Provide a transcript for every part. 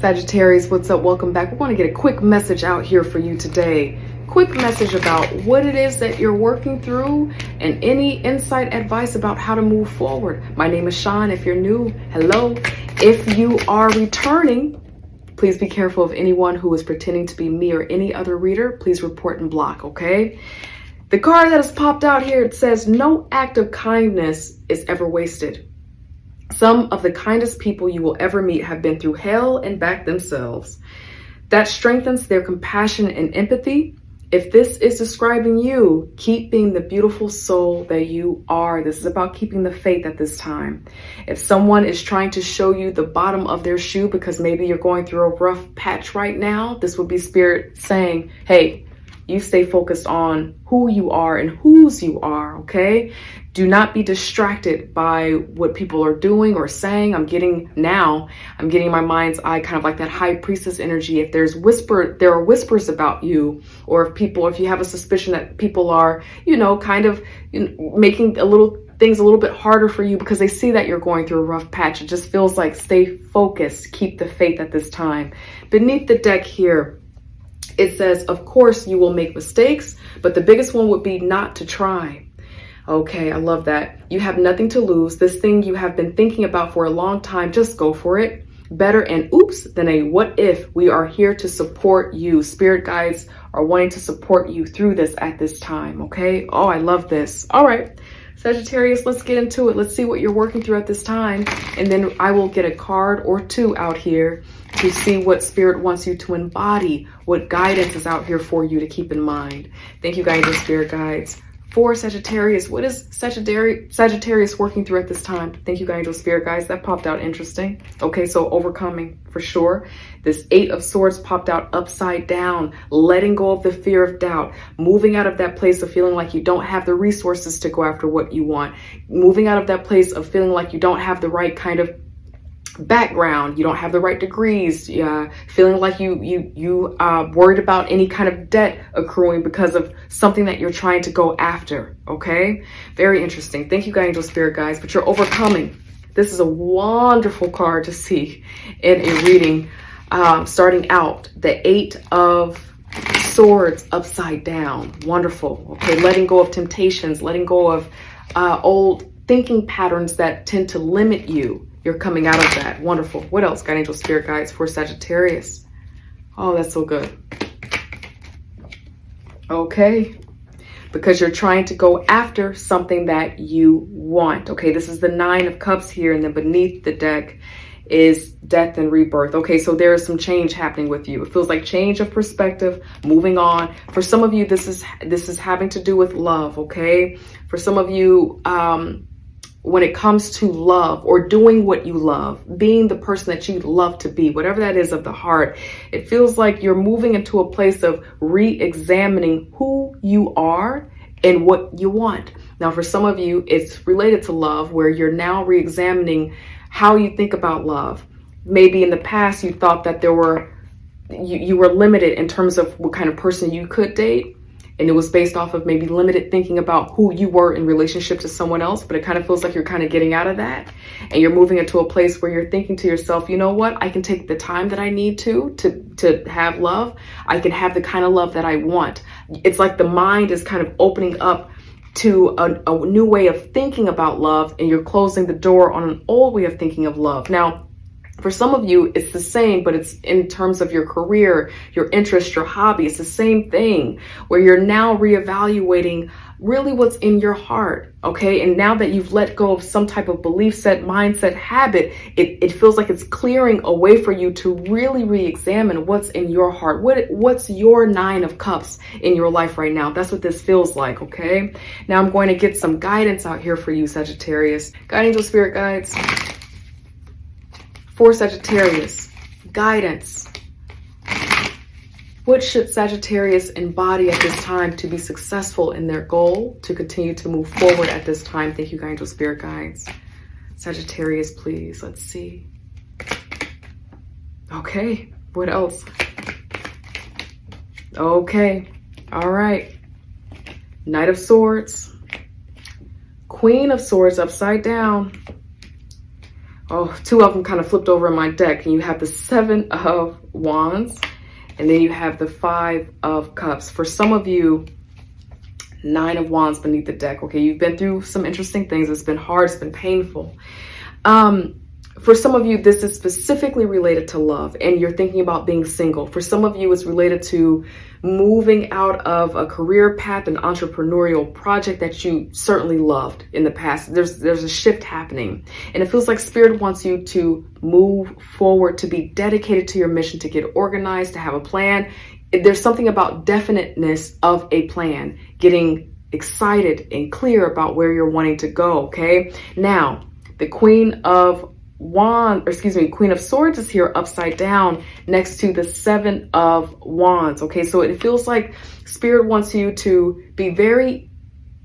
Sagittarius, what's up? Welcome back. We want to get a quick message out here for you today. Quick message about what it is that you're working through and any insight, advice about how to move forward. My name is Sean. If you're new, hello. If you are returning, please be careful of anyone who is pretending to be me or any other reader. Please report and block, okay? The card that has popped out here, it says, no act of kindness is ever wasted. Some of the kindest people you will ever meet have been through hell and back themselves. That strengthens their compassion and empathy. If this is describing you, keep being the beautiful soul that you are. This is about keeping the faith at this time. If someone is trying to show you the bottom of their shoe because maybe you're going through a rough patch right now, this would be Spirit saying, hey, you stay focused on who you are and whose you are, okay? Do not be distracted by what people are doing or saying. I'm getting in my mind's eye kind of like that high priestess energy. If there are whispers about you, or if you have a suspicion that people are, making things a little bit harder for you because they see that you're going through a rough patch. It just feels like stay focused, keep the faith at this time. Beneath the deck here, it says, of course you will make mistakes, but the biggest one would be not to try. Okay, I love that. You have nothing to lose. This thing you have been thinking about for a long time, just go for it. Better an oops than a what if. We are here to support you. Spirit guides are wanting to support you through this at this time, okay? Oh, I love this. All right, Sagittarius, let's get into it. Let's see what you're working through at this time. And then I will get a card or two out here to see what Spirit wants you to embody, what guidance is out here for you to keep in mind. Thank you, guys, and Spirit guides. For Sagittarius, what is Sagittarius working through at this time? Thank you, guys, and Spirit guides. That popped out interesting. Okay, so overcoming for sure. This 8 of Swords popped out upside down, letting go of the fear of doubt, moving out of that place of feeling like you don't have the resources to go after what you want, moving out of that place of feeling like you don't have the right kind of background, you don't have the right degrees, feeling like you worried about any kind of debt accruing because of something that you're trying to go after. Okay, very interesting. Thank you, Angel Spirit guides. But you're overcoming. This is a wonderful card to see in a reading. Starting out, the 8 of Swords upside down. Wonderful. Okay, letting go of temptations, letting go of old thinking patterns that tend to limit you. You're coming out of that. Wonderful. What else, God, Angel Spirit guides for Sagittarius? Oh, that's so good. Okay. Because you're trying to go after something that you want. Okay, this is the 9 of Cups here, and then beneath the deck is death and rebirth. Okay, so there is some change happening with you. It feels like change of perspective, moving on. For some of you, this is having to do with love, okay? For some of you, when it comes to love or doing what you love, being the person that you love to be, whatever that is of the heart, it feels like you're moving into a place of re-examining who you are and what you want. Now, for some of you, it's related to love, where you're now re-examining how you think about love. Maybe in the past, you thought that you were limited in terms of what kind of person you could date. And it was based off of maybe limited thinking about who you were in relationship to someone else. But it kind of feels like you're kind of getting out of that. And you're moving into a place where you're thinking to yourself, you know what? I can take the time that I need to have love. I can have the kind of love that I want. It's like the mind is kind of opening up to a new way of thinking about love. And you're closing the door on an old way of thinking of love. Now, for some of you, it's the same, but it's in terms of your career, your interest, your hobby. It's the same thing where you're now reevaluating really what's in your heart. Okay. And now that you've let go of some type of belief set, mindset, habit, it feels like it's clearing a way for you to really re-examine what's in your heart. What's your 9 of Cups in your life right now? That's what this feels like. Okay. Now I'm going to get some guidance out here for you, Sagittarius. God, Angel Spirit guides. For Sagittarius, guidance. What should Sagittarius embody at this time to be successful in their goal, to continue to move forward at this time? Thank you, Angel Spirit guides. Sagittarius, please. Let's see. Okay, what else? Okay, all right. Knight of Swords. Queen of Swords upside down. Oh, two of them kind of flipped over in my deck. And you have the Seven of Wands. And then you have the Five of Cups. For some of you, Nine of Wands beneath the deck. Okay, you've been through some interesting things. It's been hard. It's been painful. For some of you, this is specifically related to love and you're thinking about being single. For some of you, it's related to moving out of a career path, an entrepreneurial project that you certainly loved in the past. There's a shift happening and it feels like Spirit wants you to move forward, to be dedicated to your mission, to get organized, to have a plan. There's something about definiteness of a plan, getting excited and clear about where you're wanting to go. Okay. Now, the Queen of Swords is here upside down next to the Seven of Wands. Okay, so it feels like Spirit wants you to be very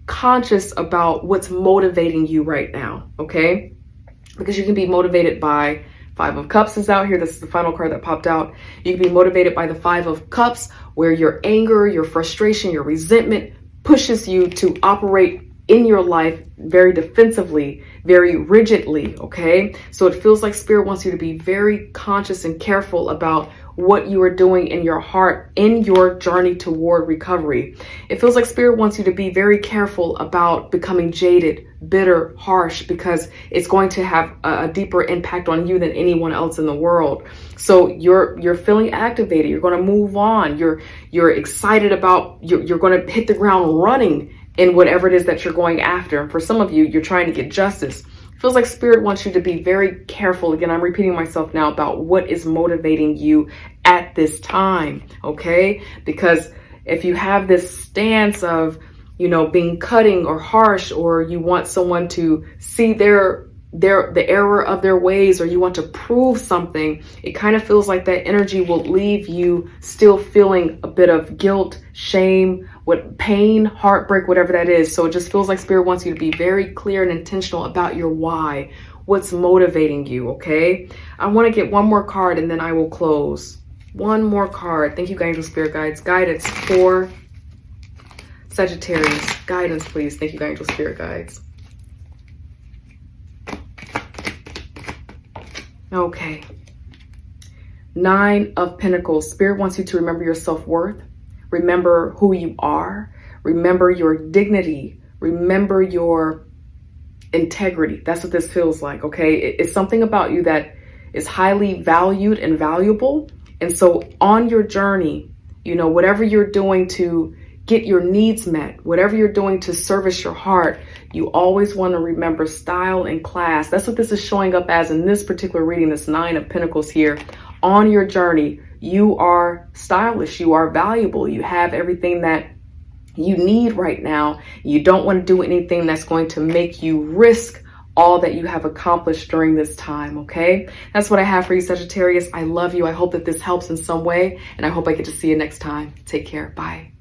conscious about what's motivating you right now. Okay, because you can be motivated by Five of Cups is out here. This is the final card that popped out. You can be motivated by the Five of Cups, where your anger, your frustration, your resentment pushes you to operate in your life very defensively, very rigidly, okay? So it feels like Spirit wants you to be very conscious and careful about what you are doing in your heart, in your journey toward recovery. It feels like Spirit wants you to be very careful about becoming jaded, bitter, harsh, because it's going to have a deeper impact on you than anyone else in the world. So you're feeling activated. You're going to move on. You're excited about, you're going to hit the ground running in whatever it is that you're going after. And for some of you, you're trying to get justice. It feels like Spirit wants you to be very careful. Again, I'm repeating myself now about what is motivating you at this time, okay? Because if you have this stance of, being cutting or harsh, or you want someone to see the error of their ways, or you want to prove something, it kind of feels like that energy will leave you still feeling a bit of guilt, shame, pain, heartbreak, whatever that is. So it just feels like Spirit wants you to be very clear and intentional about your why, what's motivating you, okay? I want to get one more card and then I will close. One more card. Thank you, Angel Spirit Guides. Guidance for Sagittarius. Guidance, please. Thank you, Angel Spirit Guides. Okay. Nine of Pentacles. Spirit wants you to remember your self-worth. Remember who you are. Remember your dignity. Remember your integrity. That's what this feels like, okay? It's something about you that is highly valued and valuable. And so on your journey, whatever you're doing to get your needs met, whatever you're doing to service your heart, you always want to remember style and class. That's what this is showing up as in this particular reading, this Nine of Pentacles here. On your journey, you are stylish, you are valuable, you have everything that you need right now. You don't want to do anything that's going to make you risk all that you have accomplished during this time, okay? That's what I have for you, Sagittarius. I love you. I hope that this helps in some way, and I hope I get to see you next time. Take care. Bye.